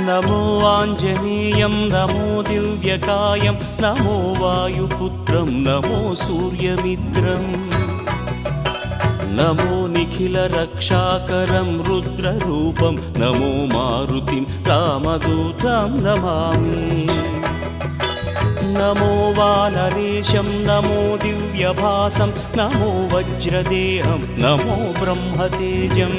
నమో ఆంజనేయం నమో దివ్యకాయం నమో వాయుపుత్రం నమో సూర్యమిత్రం నమో నిఖిల రక్షాకరం రుద్రరూపం నమో మారుతిం రామదూతం నమామి నమో వానరేశం నమో దివ్యభాసం నమో వజ్రదేహం నమో బ్రహ్మతేజం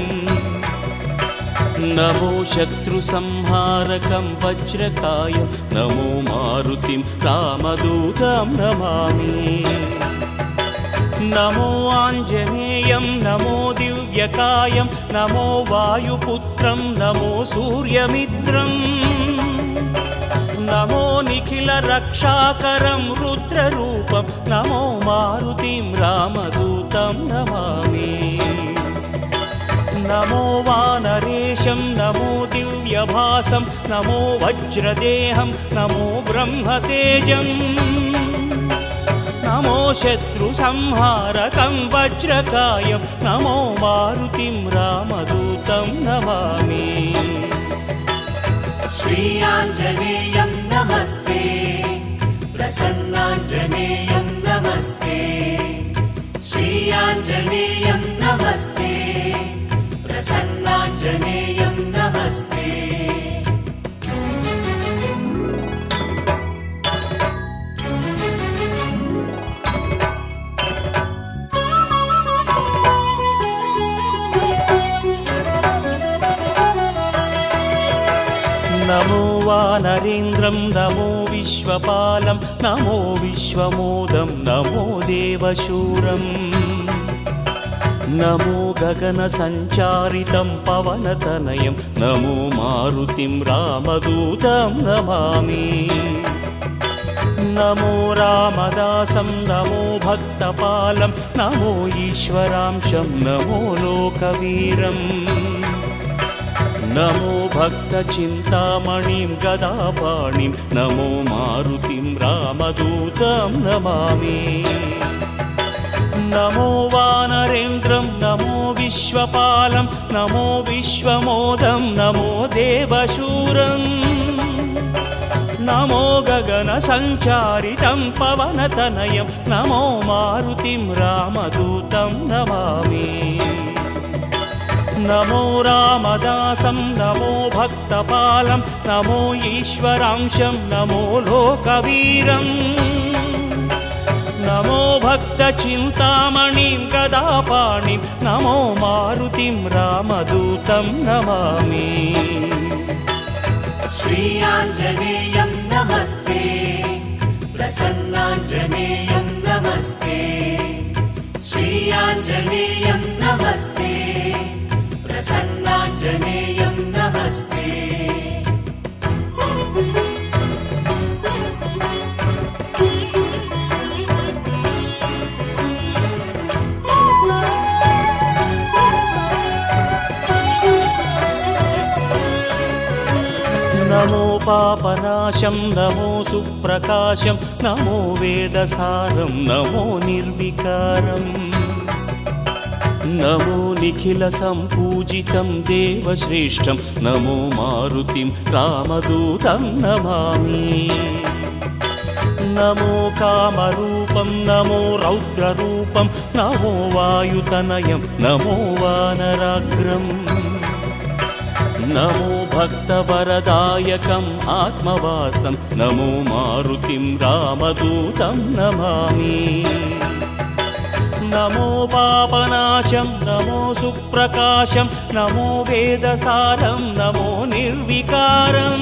నమో శత్రుసంహారకం వజ్రకాయం నమో మారుతిం రామదూతం నమామి నమో ఆంజనేయం నమో దివ్యకాయం నమో వాయుపుత్రం నమో సూర్యమిత్రం నమో నిఖిల రక్షాకరం రుద్రరూపం నమో మారుతిం రామదూతం నమామి నమో వానరేశం నమో దివ్యభాసం నమో వజ్రదేహం నమో బ్రహ్మతేజం నమో శత్రుసంహారకం వజ్రకాయం నమో మారుతిం రామదూతం నమామి శ్రీ ఆంజనేయం నమస్తే ప్రసన్నాంజనేయం నమస్తే శ్రీ ఆంజనేయం నమస్తే ప్రసన్నాంజనేయం నమస్తే నమో వానరేంద్రం నమో విశ్వపాలం నమో విశ్వమోదం నమో దేవశూరం నమో గగన సంచారితం పవనతనయం నమో మారుతిం రామదూతం నమామి నమో రామదాసం నమో భక్తపాలం నమో ఈశ్వరాంశం నమో లోకవీరం నమో భక్తచింతామణిం గదాపాణిం నమో మారుతిం రామదూతం నమామి నమో వానరేంద్రం నమో విశ్వపాలం నమో విశ్వమోదం నమో దేవశూరం నమో గగన సంచారితం పవనతనయం నమో మారుతిం రామదూతం నమామి నమో రామదాసం నమో భక్తపాలం నమో ఈశ్వరాంశం నమో లోకవీరం నమో భక్తచింతామణిం గదాపాణిం నమో మారుతిం రామదూతం నమామి శ్రీ ఆంజనేయం నమస్తే ప్రసన్నాంజనేయం నమస్తే శ్రీ ఆంజనేయం నమస్తే ప్రసన్నాంజనేయం నమస్తే నమో పాపనాశం నమో సుప్రకాశం నమో వేదసారం నమో నిర్వికారం నమో నిఖిల సంపూజితం దేవశ్రేష్టం నమో మారుతిం రామదూతం నమామి నమో కామరూపం నమో రౌద్రరూపం నమో వాయుతనయం నమో వానరాగ్రం నమో భక్తవరదాయకం ఆత్మవాసం నమో మారుతిం రామదూతం నమామి నమో పాపనాశం నమో సుప్రకాశం నమో వేదసారం నమో నిర్వికారం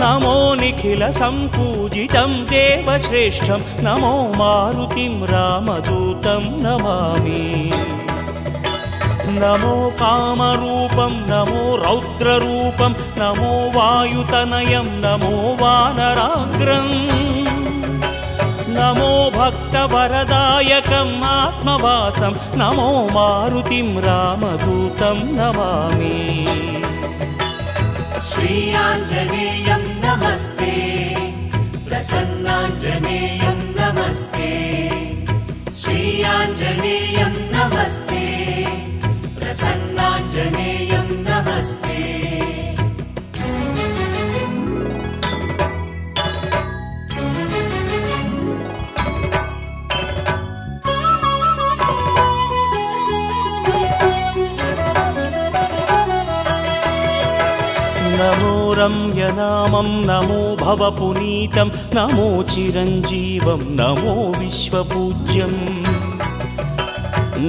నమో నిఖిల సంపూజితం దేవశ్రేష్టం నమో మారుతిం రామదూతం నమామి నమో కామరూపం నమో రౌద్రరూపం నమో వాయుతనయం నమో వానరాగ్రం నమో భక్తవరదాయకం ఆత్మవాసం నమో మారుతిం రామదూతం నమామి శ్రీ ఆంజనేయం నమస్తే ప్రసన్నాంజనేయం నమస్తే శ్రీ ఆంజనేయం నమస్తే ప్రసన్నాంజనేయం నమస్తే नमो रम्यनामं नमो भवपुनीतं नमो चिरञ्जीवं नमो विश्वपूज्यम्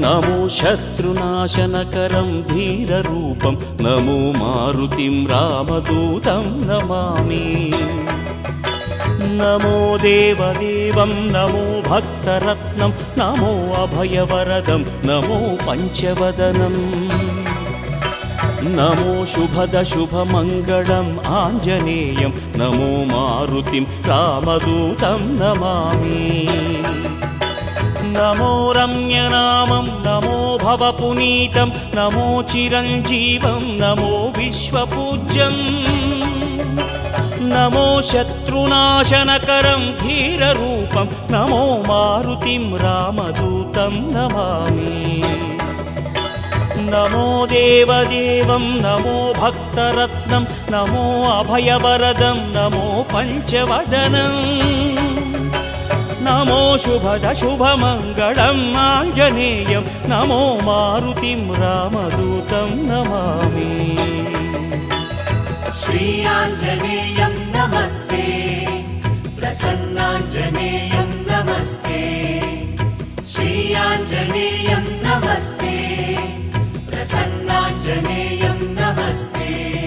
नमो शत्रुनाशनकरं धीररूपं नमो मारुतिं रामदूतं नमामि नमो देवदेवं नमो भक्तरत्नं नमो अभयवरदं नमो पञ्चवदनम् नमो शुभदशुभमङ्गलम् आञ्जनेयं नमो मारुतिं रामदूतं नमामि नमो रम्यनामं नमो भवपुनीतं नमो चिरञ्जीवं नमो विश्वपूज्यम् नमो शत्रुनाशनकरं धीररूपं नमो मारुतिं रामदूतं नमामि नमो देवदेवं नमो भक्तरत्नं नमो अभयवरदं नमो पञ्चवदनम् नमो शुभदशुभमङ्गलम् आञ्जनेयं नमो मारुतिं रामदूतं नमामि श्री आञ्जनेयं नमस्ते प्रसन्नाञ्जनेयं नमस्ते श्री आञ्जनेयं नमस्ते प्रसन्नाञ्जनेयं नमस्ते